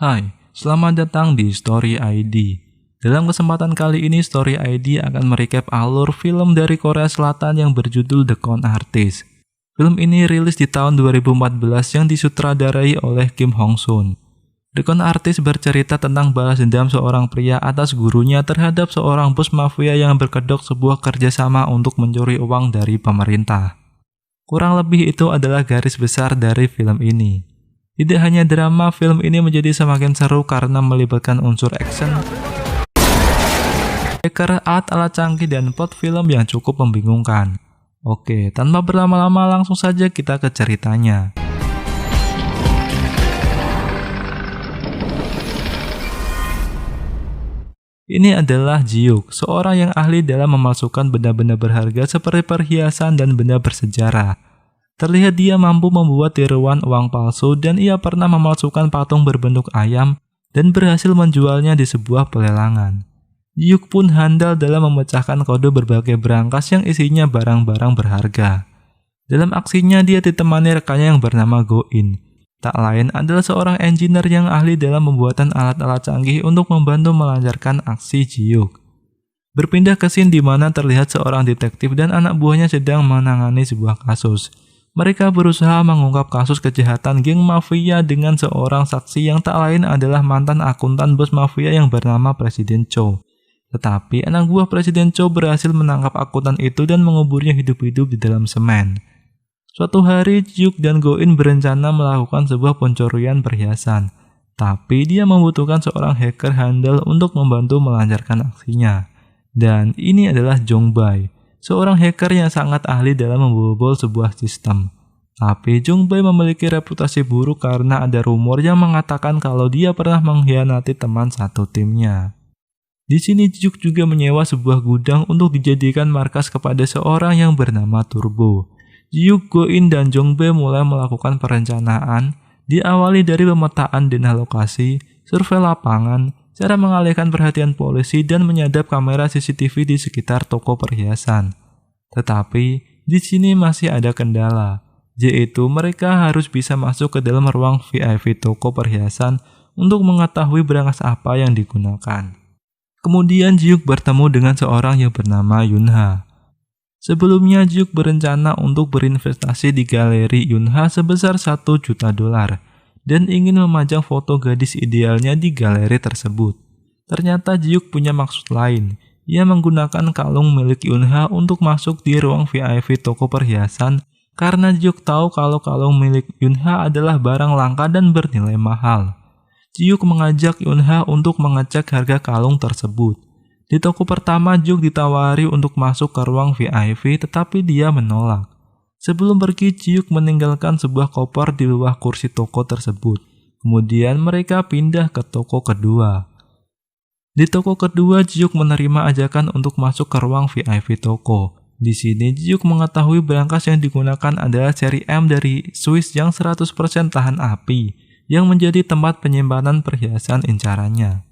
Hai, selamat datang di Story ID. Dalam kesempatan kali ini, Story ID akan merecap alur film dari Korea Selatan yang berjudul The Con Artist. Film ini rilis di tahun 2014 yang disutradarai oleh Kim Hong Sun. The Con Artist bercerita tentang balas dendam seorang pria atas gurunya terhadap seorang bos mafia yang berkedok sebuah kerjasama untuk mencuri uang dari pemerintah. Kurang lebih itu adalah garis besar dari film ini. Tidak hanya drama, film ini menjadi semakin seru karena melibatkan unsur action, hacker, alat-alat canggih, dan plot film yang cukup membingungkan. Oke, tanpa berlama-lama langsung saja kita ke ceritanya. Ini adalah Jiuk, seorang yang ahli dalam memasukkan benda-benda berharga seperti perhiasan dan benda bersejarah. Terlihat dia mampu membuat tiruan uang palsu dan ia pernah memalsukan patung berbentuk ayam dan berhasil menjualnya di sebuah pelelangan. Jiuk pun handal dalam memecahkan kode berbagai berangkas yang isinya barang-barang berharga. Dalam aksinya dia ditemani rekannya yang bernama Go-in. Tak lain adalah seorang engineer yang ahli dalam pembuatan alat-alat canggih untuk membantu melancarkan aksi Jiuk. Berpindah ke scene di mana terlihat seorang detektif dan anak buahnya sedang menangani sebuah kasus. Mereka berusaha mengungkap kasus kejahatan geng mafia dengan seorang saksi yang tak lain adalah mantan akuntan bos mafia yang bernama Presiden Cho. Tetapi anak buah Presiden Cho berhasil menangkap akuntan itu dan menguburnya hidup-hidup di dalam semen. Suatu hari, Jiuk dan Go-in berencana melakukan sebuah pencurian perhiasan. Tapi dia membutuhkan seorang hacker handal untuk membantu melancarkan aksinya. Dan ini adalah Jong-bae, seorang hacker yang sangat ahli dalam membobol sebuah sistem. Tapi Jong-bae memiliki reputasi buruk karena ada rumor yang mengatakan kalau dia pernah mengkhianati teman satu timnya. Di sini Jiuk juga menyewa sebuah gudang untuk dijadikan markas kepada seorang yang bernama Turbo. Jiuk, Go-in, dan Jong-bae mulai melakukan perencanaan, diawali dari pemetaan denah lokasi, survei lapangan, cara mengalihkan perhatian polisi, dan menyadap kamera CCTV di sekitar toko perhiasan. Tetapi, di sini masih ada kendala, yaitu mereka harus bisa masuk ke dalam ruang VIP toko perhiasan untuk mengetahui berangkas apa yang digunakan. Kemudian Jiuk bertemu dengan seorang yang bernama Yunha. Sebelumnya Jiuk berencana untuk berinvestasi di galeri Yunha sebesar $1 juta dan ingin memajang foto gadis idealnya di galeri tersebut. Ternyata Jiuk punya maksud lain. Ia menggunakan kalung milik Yunha untuk masuk di ruang VIP toko perhiasan karena Jiuk tahu kalau kalung milik Yunha adalah barang langka dan bernilai mahal. Jiuk mengajak Yunha untuk mengecek harga kalung tersebut. Di toko pertama, Jiuk ditawari untuk masuk ke ruang VIP, tetapi dia menolak. Sebelum pergi, Jiuk meninggalkan sebuah koper di bawah kursi toko tersebut. Kemudian mereka pindah ke toko kedua. Di toko kedua, Jiuk menerima ajakan untuk masuk ke ruang VIP toko. Di sini, Jiuk mengetahui berangkas yang digunakan adalah seri M dari Swiss yang 100% tahan api, yang menjadi tempat penyimpanan perhiasan incarannya.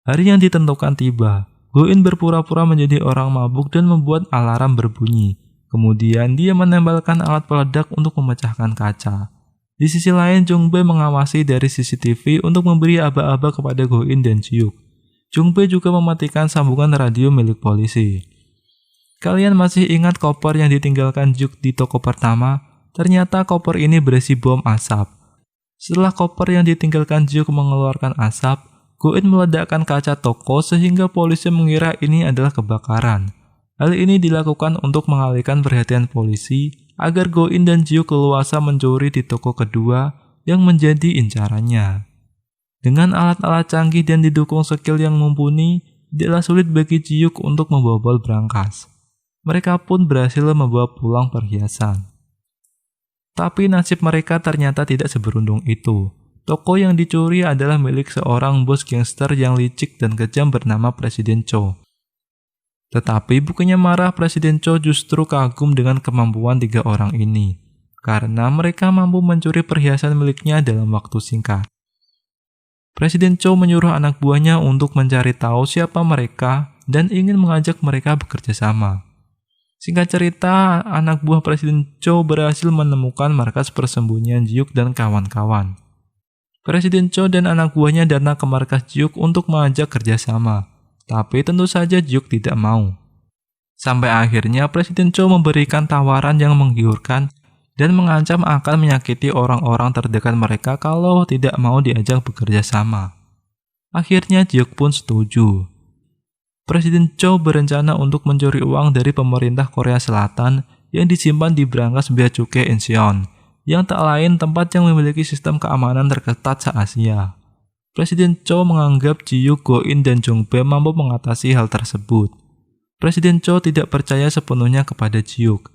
Hari yang ditentukan tiba. Go-in berpura-pura menjadi orang mabuk dan membuat alarm berbunyi. Kemudian dia menembakkan alat peledak untuk memecahkan kaca. Di sisi lain, Jong-bae mengawasi dari CCTV untuk memberi aba-aba kepada Go-in dan Jiuk. Jong-bae juga mematikan sambungan radio milik polisi. Kalian masih ingat koper yang ditinggalkan Jiuk di toko pertama? Ternyata koper ini berisi bom asap. Setelah koper yang ditinggalkan Jiuk mengeluarkan asap, Go-in meledakkan kaca toko sehingga polisi mengira ini adalah kebakaran. Hal ini dilakukan untuk mengalihkan perhatian polisi agar Go-in dan Jiuk leluasa mencuri di toko kedua yang menjadi incarannya. Dengan alat-alat canggih dan didukung skill yang mumpuni, tidaklah sulit bagi Jiuk untuk membobol berangkas. Mereka pun berhasil membawa pulang perhiasan. Tapi nasib mereka ternyata tidak seberuntung itu. Toko yang dicuri adalah milik seorang bos gangster yang licik dan kejam bernama Presiden Cho. Tetapi bukannya marah, Presiden Cho justru kagum dengan kemampuan 3 orang ini, karena mereka mampu mencuri perhiasan miliknya dalam waktu singkat. Presiden Cho menyuruh anak buahnya untuk mencari tahu siapa mereka dan ingin mengajak mereka bekerja sama. Singkat cerita, anak buah Presiden Cho berhasil menemukan markas persembunyian Jiuk dan kawan-kawan. Presiden Cho dan anak buahnya datang ke markas Jiuk untuk mengajak kerjasama. Tapi tentu saja Jiuk tidak mau. Sampai akhirnya Presiden Cho memberikan tawaran yang menggiurkan dan mengancam akan menyakiti orang-orang terdekat mereka kalau tidak mau diajak bekerja sama. Akhirnya Jiuk pun setuju. Presiden Cho berencana untuk mencuri uang dari pemerintah Korea Selatan yang disimpan di brankas Bea Cukai Incheon, yang tak lain tempat yang memiliki sistem keamanan terketat se-Asia. Presiden Cho menganggap Jiuk, Go-in, dan Jong-bae mampu mengatasi hal tersebut. Presiden Cho tidak percaya sepenuhnya kepada Jiuk.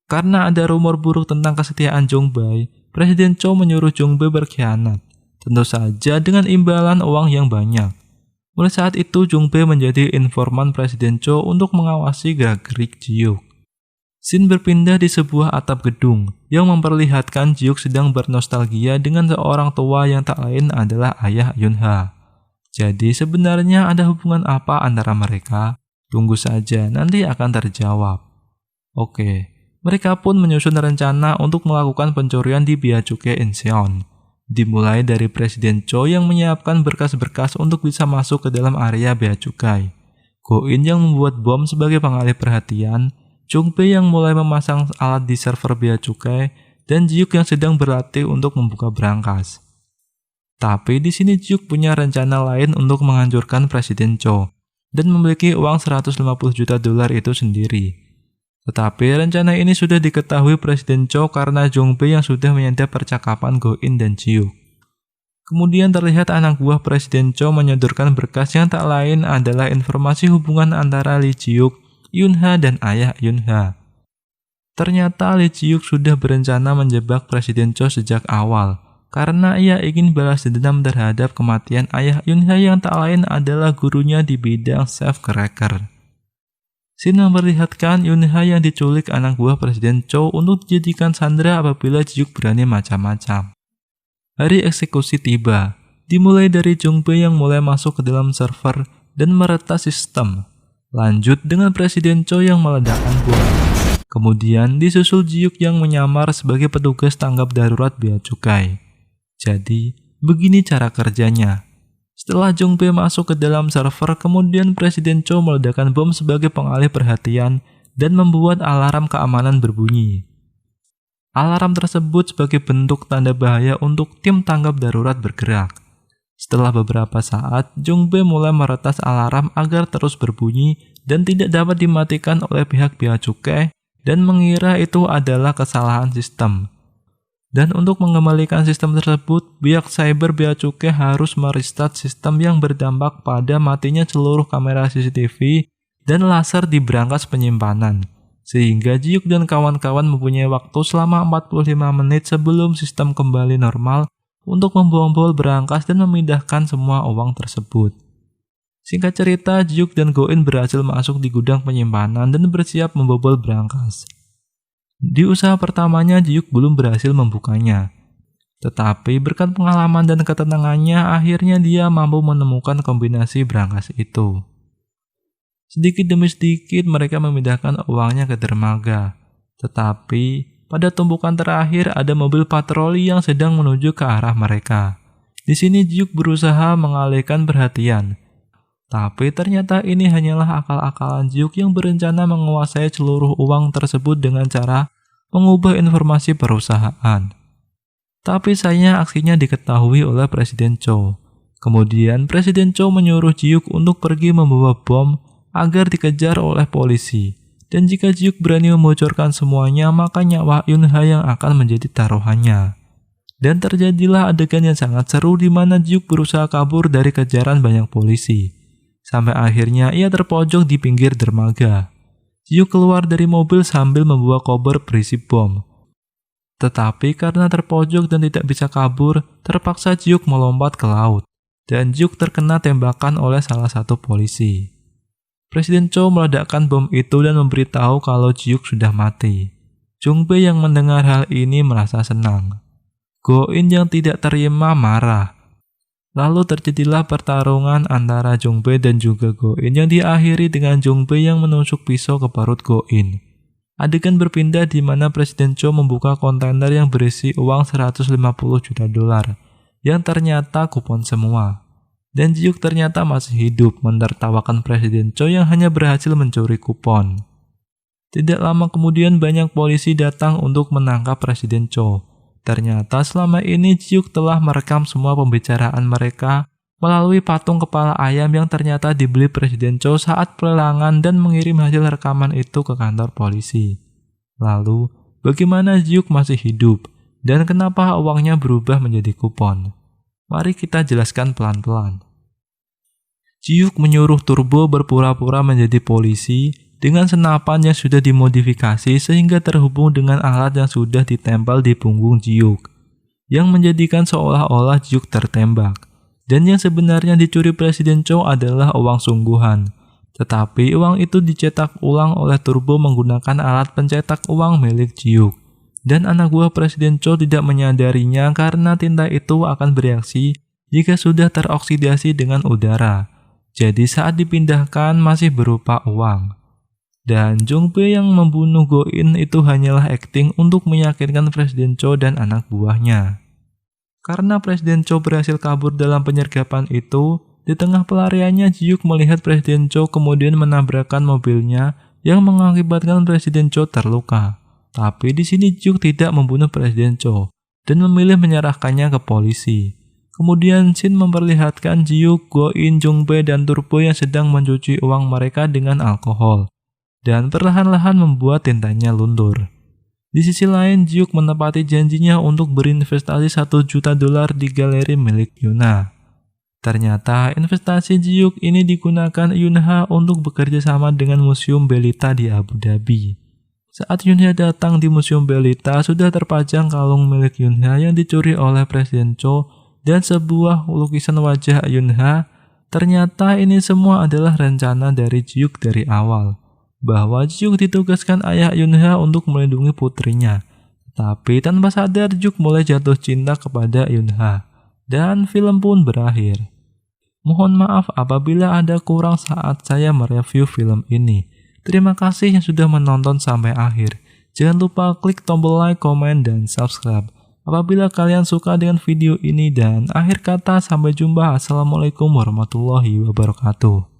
Karena ada rumor buruk tentang kesetiaan Jong-bae, Presiden Cho menyuruh Jong-bae berkhianat. Tentu saja dengan imbalan uang yang banyak. Mulai saat itu, Jong-bae menjadi informan Presiden Cho untuk mengawasi gerak-gerik Jiuk. Scene berpindah di sebuah atap gedung yang memperlihatkan Jiuk sedang bernostalgia dengan seorang tua yang tak lain adalah ayah Yun-ha. Jadi sebenarnya ada hubungan apa antara mereka? Tunggu saja, nanti akan terjawab. Oke, mereka pun menyusun rencana untuk melakukan pencurian di Bea Cukai Incheon. Dimulai dari Presiden Cho yang menyiapkan berkas-berkas untuk bisa masuk ke dalam area Bea Cukai. Go-in yang membuat bom sebagai pengalih perhatian, Jong-bae yang mulai memasang alat di server Bea Cukai, dan Jiuk yang sedang berlatih untuk membuka brankas. Tapi di sini Jiuk punya rencana lain untuk menghancurkan Presiden Cho dan memiliki uang 150 juta dolar itu sendiri. Tetapi rencana ini sudah diketahui Presiden Cho karena Jong-bae yang sudah menyadap percakapan Go-in dan Jiuk. Kemudian terlihat anak buah Presiden Cho menyodorkan berkas yang tak lain adalah informasi hubungan antara Lee Jiuk, Yun-ha, dan ayah Yun-ha. Ternyata Lee Jiuk sudah berencana menjebak Presiden Cho sejak awal karena ia ingin balas dendam terhadap kematian ayah Yun-ha yang tak lain adalah gurunya di bidang safecracker. Scene memperlihatkan Yun-ha yang diculik anak buah Presiden Cho untuk dijadikan sandera apabila Jiuk berani macam-macam. Hari eksekusi tiba, dimulai dari Jong-bae yang mulai masuk ke dalam server dan meretas sistem. Lanjut dengan Presiden Cho yang meledakkan bom. Kemudian disusul Jiuk yang menyamar sebagai petugas tanggap darurat Bea Cukai. Jadi, begini cara kerjanya. Setelah Jong-bae masuk ke dalam server, kemudian Presiden Cho meledakkan bom sebagai pengalih perhatian dan membuat alarm keamanan berbunyi. Alarm tersebut sebagai bentuk tanda bahaya untuk tim tanggap darurat bergerak. Setelah beberapa saat, Jong-bae mulai meretas alarm agar terus berbunyi dan tidak dapat dimatikan oleh pihak Bea Cukai dan mengira itu adalah kesalahan sistem. Dan untuk mengembalikan sistem tersebut, pihak cyber Bea Cukai harus merestart sistem yang berdampak pada matinya seluruh kamera CCTV dan laser di brankas penyimpanan. Sehingga Jiuk dan kawan-kawan mempunyai waktu selama 45 menit sebelum sistem kembali normal untuk membobol brankas dan memindahkan semua uang tersebut. Singkat cerita, Jiuk dan Go-in berhasil masuk di gudang penyimpanan dan bersiap membobol brankas. Di usaha pertamanya, Jiuk belum berhasil membukanya. Tetapi berkat pengalaman dan ketenangannya, akhirnya dia mampu menemukan kombinasi brankas itu. Sedikit demi sedikit mereka memindahkan uangnya ke dermaga. Tetapi pada tumpukan terakhir ada mobil patroli yang sedang menuju ke arah mereka. Di sini Jiuk berusaha mengalihkan perhatian. Tapi ternyata ini hanyalah akal-akalan Jiuk yang berencana menguasai seluruh uang tersebut dengan cara mengubah informasi perusahaan. Tapi sayangnya aksinya diketahui oleh Presiden Cho. Kemudian Presiden Cho menyuruh Jiuk untuk pergi membawa bom agar dikejar oleh polisi. Dan jika Jiuk berani membocorkan semuanya, maka nyawa Yun-ha yang akan menjadi taruhannya. Dan terjadilah adegan yang sangat seru di mana Jiuk berusaha kabur dari kejaran banyak polisi. Sampai akhirnya ia terpojok di pinggir dermaga. Jiuk keluar dari mobil sambil membawa koper berisi bom. Tetapi karena terpojok dan tidak bisa kabur, terpaksa Jiuk melompat ke laut. Dan Jiuk terkena tembakan oleh salah satu polisi. Presiden Cho meledakkan bom itu dan memberitahu kalau Jiuk sudah mati. Jong-bae yang mendengar hal ini merasa senang. Go-in yang tidak terima marah. Lalu terjadilah pertarungan antara Jong-bae dan juga Go-in yang diakhiri dengan Jong-bae yang menusuk pisau ke perut Go-in. Adegan berpindah di mana Presiden Cho membuka kontainer yang berisi uang 150 juta dolar. yang ternyata kupon semua. Dan Ji Hyuk ternyata masih hidup menertawakan Presiden Cho yang hanya berhasil mencuri kupon. Tidak lama kemudian banyak polisi datang untuk menangkap Presiden Cho. Ternyata selama ini Ji Hyuk telah merekam semua pembicaraan mereka melalui patung kepala ayam yang ternyata dibeli Presiden Cho saat pelelangan dan mengirim hasil rekaman itu ke kantor polisi. Lalu, bagaimana Ji Hyuk masih hidup dan kenapa uangnya berubah menjadi kupon? Mari kita jelaskan pelan-pelan. Ji Hyuk menyuruh Turbo berpura-pura menjadi polisi dengan senapan yang sudah dimodifikasi sehingga terhubung dengan alat yang sudah ditempel di punggung Ji Hyuk, yang menjadikan seolah-olah Ji Hyuk tertembak. Dan yang sebenarnya dicuri Presiden Cho adalah uang sungguhan. Tetapi uang itu dicetak ulang oleh Turbo menggunakan alat pencetak uang milik Ji Hyuk. Dan anak buah Presiden Cho tidak menyadarinya karena tinta itu akan bereaksi jika sudah teroksidasi dengan udara. Jadi saat dipindahkan masih berupa uang. Dan Jong Bae yang membunuh Go In itu hanyalah akting untuk meyakinkan Presiden Cho dan anak buahnya. Karena Presiden Cho berhasil kabur dalam penyergapan itu, di tengah pelariannya Ji Hyuk melihat Presiden Cho kemudian menabrakkan mobilnya yang mengakibatkan Presiden Cho terluka. Tapi di sini Ji Hyuk tidak membunuh Presiden Cho dan memilih menyerahkannya ke polisi. Kemudian Shin memperlihatkan Ji Hyuk, Go In, Jong Bae, dan Turbo yang sedang mencuci uang mereka dengan alkohol dan perlahan-lahan membuat tintanya luntur. Di sisi lain, Ji Hyuk menepati janjinya untuk berinvestasi $1 juta di galeri milik Yuna. Ternyata investasi Ji Hyuk ini digunakan Yunha untuk bekerja sama dengan Museum Belita di Abu Dhabi. Saat Yunha datang di Museum Belita, sudah terpajang kalung milik Yunha yang dicuri oleh Presiden Cho dan sebuah lukisan wajah Yunha. Ternyata ini semua adalah rencana dari Ji Hyuk dari awal, bahwa Ji Hyuk ditugaskan ayah Yunha untuk melindungi putrinya. Tapi tanpa sadar Ji Hyuk mulai jatuh cinta kepada Yunha. Dan film pun berakhir. Mohon maaf apabila ada kurang saat saya mereview film ini. Terima kasih yang sudah menonton sampai akhir. Jangan lupa klik tombol like, komen, dan subscribe apabila kalian suka dengan video ini. Dan akhir kata, sampai jumpa. Assalamualaikum warahmatullahi wabarakatuh.